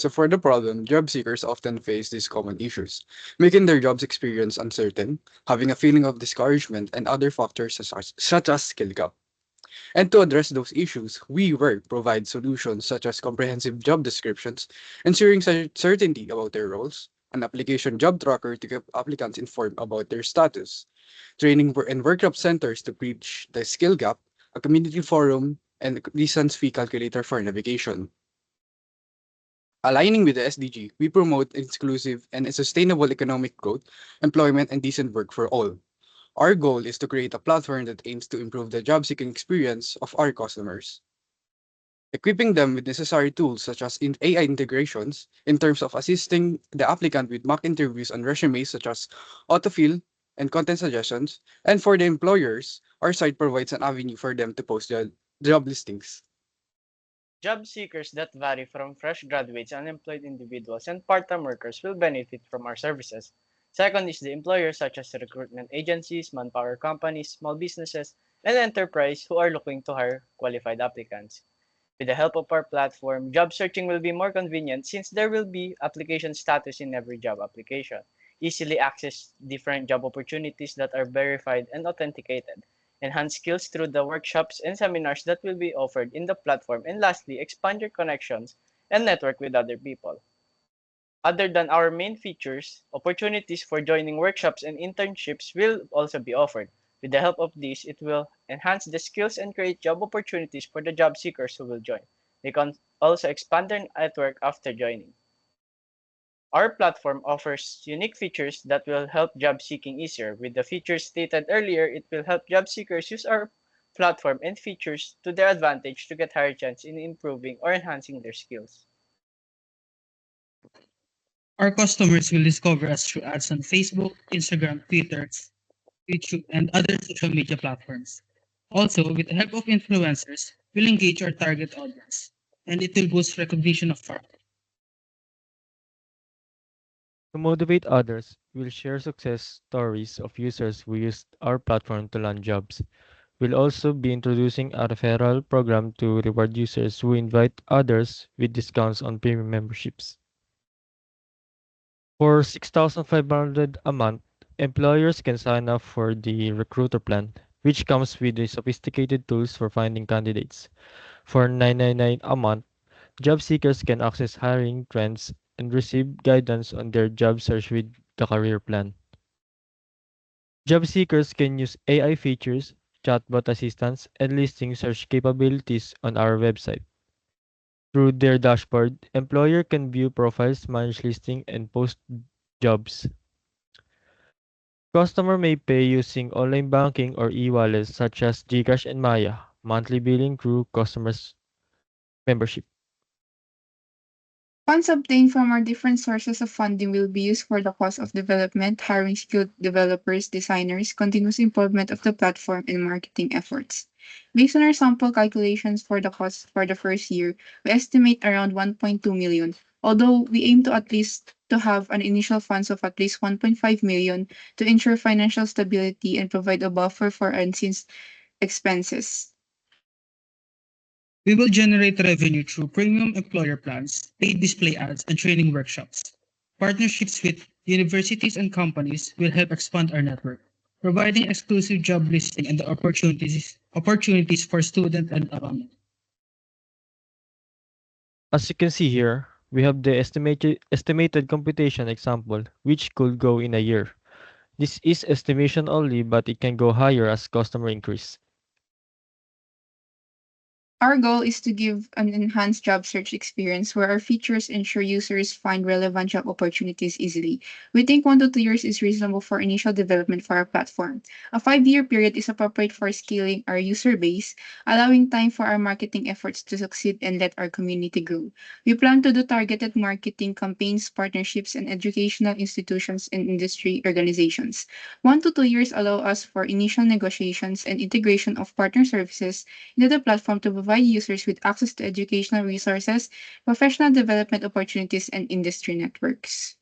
So for the problem, job seekers often face these common issues, making their jobs experience uncertain, having a feeling of discouragement, and other factors such as skill gap. And to address those issues, we work provide solutions such as comprehensive job descriptions, ensuring certainty about their roles, an application job tracker to keep applicants informed about their status, training and workshop centers to bridge the skill gap, a community forum, and a distance fee calculator for navigation. Aligning with the SDG, we promote inclusive and sustainable economic growth, employment, and decent work for all. Our goal is to create a platform that aims to improve the job seeking experience of our customers, equipping them with necessary tools such as AI integrations in terms of assisting the applicant with mock interviews and resumes such as autofill and content suggestions. And for the employers, our site provides an avenue for them to post their job listings. Job seekers that vary from fresh graduates, unemployed individuals, and part-time workers will benefit from our services. Second is the employers such as recruitment agencies, manpower companies, small businesses, and enterprise who are looking to hire qualified applicants. With the help of our platform, job searching will be more convenient since there will be application status in every job application. Easily access different job opportunities that are verified and authenticated. Enhance skills through the workshops and seminars that will be offered in the platform. And lastly, expand your connections and network with other people. Other than our main features, opportunities for joining workshops and internships will also be offered. With the help of these, it will enhance the skills and create job opportunities for the job seekers who will join. They can also expand their network after joining. Our platform offers unique features that will help job seeking easier. With the features stated earlier, it will help job seekers use our platform and features to their advantage to get higher chance in improving or enhancing their skills. Our customers will discover us through ads on Facebook, Instagram, Twitter, YouTube, and other social media platforms. Also, with the help of influencers, we'll engage our target audience, and it will boost recognition of our. To motivate others, we'll share success stories of users who used our platform to land jobs. We'll also be introducing a referral program to reward users who invite others with discounts on premium memberships. For 6,500 a month, employers can sign up for the recruiter plan, which comes with the sophisticated tools for finding candidates. For 999 a month, job seekers can access hiring trends and receive guidance on their job search with the career plan. Job seekers can use AI features, chatbot assistance, and listing search capabilities on our website. Through their dashboard, employer can view profiles, manage listing, and post jobs. Customer may pay using online banking or e-wallets such as GCash and Maya, monthly billing through customers' membership. Funds obtained from our different sources of funding will be used for the cost of development, hiring skilled developers, designers, continuous improvement of the platform, and marketing efforts. Based on our sample calculations for the cost for the first year, we estimate around 1.2 million, although we aim to at least to have an initial funds of at least 1.5 million to ensure financial stability and provide a buffer for unseen expenses. We will generate revenue through premium employer plans, paid display ads, and training workshops. Partnerships with universities and companies will help expand our network, providing exclusive job listing and the opportunities for students and alumni. As you can see here, we have the estimated computation example, which could go in a year. This is estimation only, but it can go higher as customer increase. Our goal is to give an enhanced job search experience where our features ensure users find relevant job opportunities easily. We think 1 to 2 years is reasonable for initial development for our platform. A 5-year period is appropriate for scaling our user base, allowing time for our marketing efforts to succeed and let our community grow. We plan to do targeted marketing campaigns, partnerships, and educational institutions and industry organizations. 1 to 2 years allow us for initial negotiations and integration of partner services into the platform to provide users with access to educational resources, professional development opportunities, and industry networks.